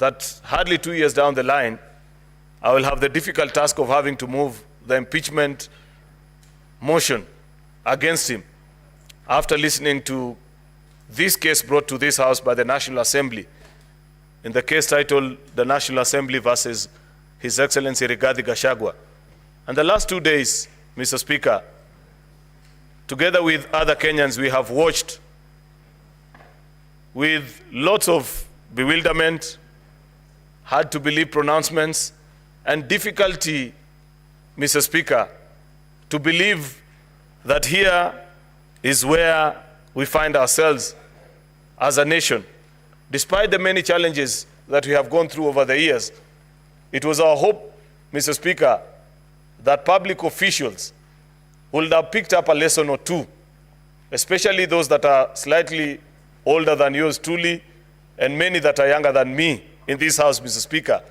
that hardly 2 years down the line, I will have the difficult task of having to move the impeachment motion against him after listening to this case brought to this House by the National Assembly, in the case titled the National Assembly versus His Excellency Rigathi Gachagua. And the last 2 days, Mr. Speaker, together with other Kenyans, we have watched with lots of bewilderment, hard to believe pronouncements, and difficulty, Mr. Speaker, to believe that here is where we find ourselves as a nation. Despite the many challenges that we have gone through over the years, it was our hope, Mr. Speaker, that public officials would have picked up a lesson or two, especially those that are slightly older than yours truly, and many that are younger than me in this House, Mr. Speaker,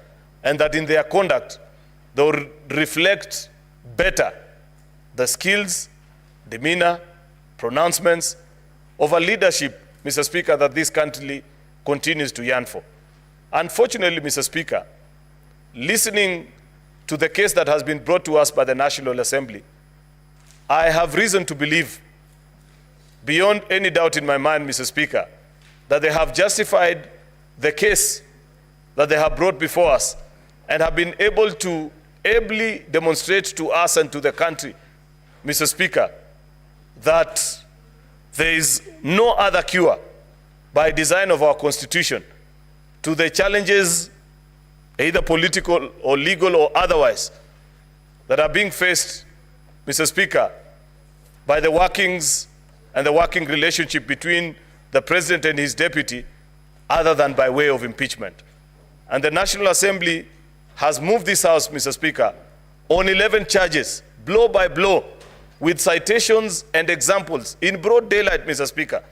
and that in their conduct, they will reflect better the skills, demeanor, pronouncements of a leadership, Mr. Speaker, that this country continues to yearn for. Unfortunately, Mr. Speaker, listening to the case that has been brought to us by the National Assembly, I have reason to believe, beyond any doubt in my mind, Mr. Speaker, that they have justified the case that they have brought before us and have been able to ably demonstrate to us and to the country, Mr. Speaker, that there is no other cure by design of our Constitution to the challenges, either political or legal or otherwise, that are being faced, Mr. Speaker, by the workings and the working relationship between the President and his deputy, other than by way of impeachment. And the National Assembly has moved this House, Mr. Speaker, on 11 charges, blow by blow, with citations and examples in broad daylight, Mr. Speaker,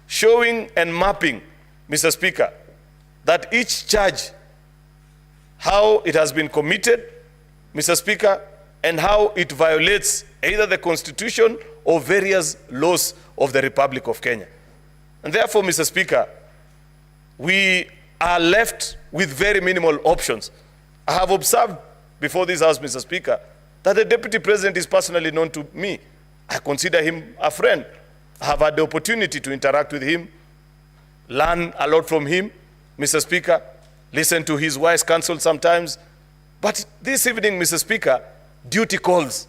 showing and mapping, Mr. Speaker, that each charge, how it has been committed, Mr. Speaker, and how it violates either the Constitution or various laws of the Republic of Kenya. And therefore, Mr. Speaker, we are left with very minimal options. I have observed before this House, Mr. Speaker, that the Deputy President is personally known to me. I consider him a friend. I have had the opportunity to interact with him, learn a lot from him, Mr. Speaker, listen to his wise counsel sometimes. But this evening, Mr. Speaker, duty calls.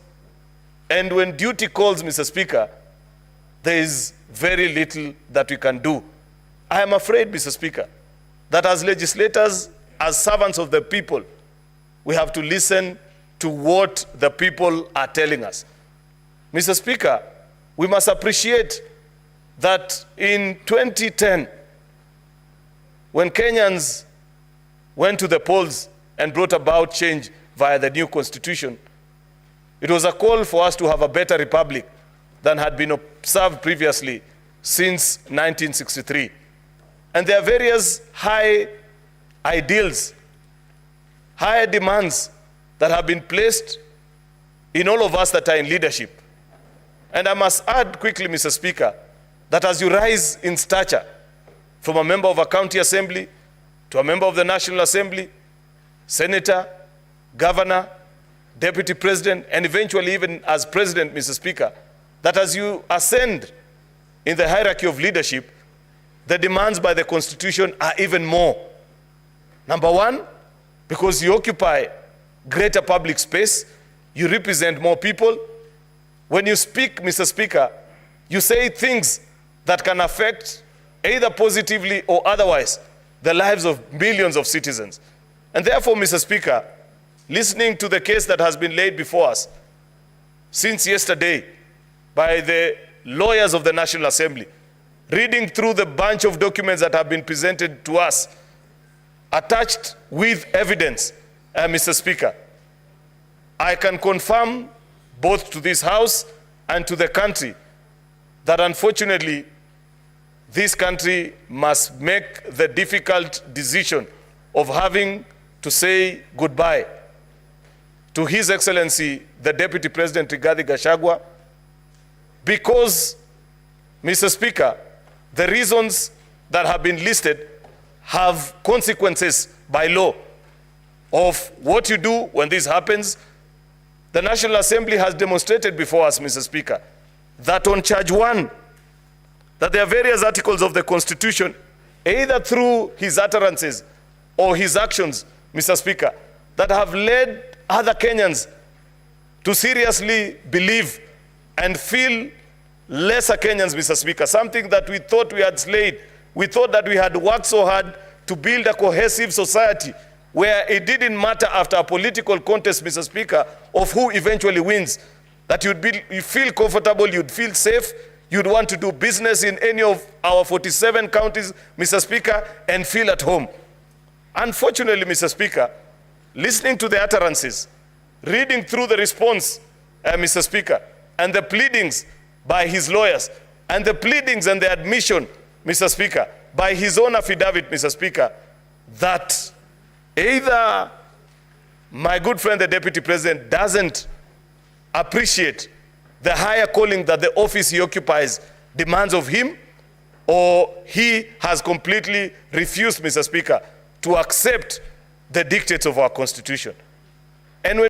And when duty calls, Mr. Speaker, there is very little that we can do. I am afraid, Mr. Speaker, that as legislators, as servants of the people, we have to listen to what the people are telling us. Mr. Speaker, we must appreciate that in 2010, when Kenyans went to the polls and brought about change via the new constitution, it was a call for us to have a better republic than had been observed previously since 1963. And there are various high ideals, higher demands that have been placed in all of us that are in leadership. And I must add quickly, Mr. Speaker, that as you rise in stature from a member of a county assembly to a member of the National Assembly, senator, governor, deputy president, and eventually even as president, Mr. Speaker, that as you ascend in the hierarchy of leadership, the demands by the Constitution are even more. Number one, because you occupy greater public space, you represent more people. When you speak, Mr. Speaker, you say things that can affect either positively or otherwise the lives of millions of citizens. And therefore, Mr. Speaker, listening to the case that has been laid before us since yesterday by the lawyers of the National Assembly, reading through the bunch of documents that have been presented to us, attached with evidence, Mr. Speaker, I can confirm both to this House and to the country that unfortunately this country must make the difficult decision of having to say goodbye to His Excellency, the Deputy President Rigathi Gachagua, because, Mr. Speaker, the reasons that have been listed have consequences by law of what you do when this happens. The National Assembly has demonstrated before us, Mr. Speaker, that on charge 1, that there are various articles of the Constitution, either through his utterances or his actions, Mr. Speaker, that have led other Kenyans to seriously believe and feel lesser Kenyans, Mr. Speaker, something that we thought we had slayed. We thought that we had worked so hard to build a cohesive society where it didn't matter after a political contest, Mr. Speaker, of who eventually wins, that you'd feel comfortable, you'd feel safe, you'd want to do business in any of our 47 counties, Mr. Speaker, and feel at home. Unfortunately, Mr. Speaker, listening to the utterances, reading through the response, Mr. Speaker, and the pleadings by his lawyers, and the pleadings and the admission, Mr. Speaker, by his own affidavit, Mr. Speaker, that either my good friend, the Deputy President, doesn't appreciate the higher calling that the office he occupies demands of him, or he has completely refused, Mr. Speaker, to accept the dictates of our Constitution. And when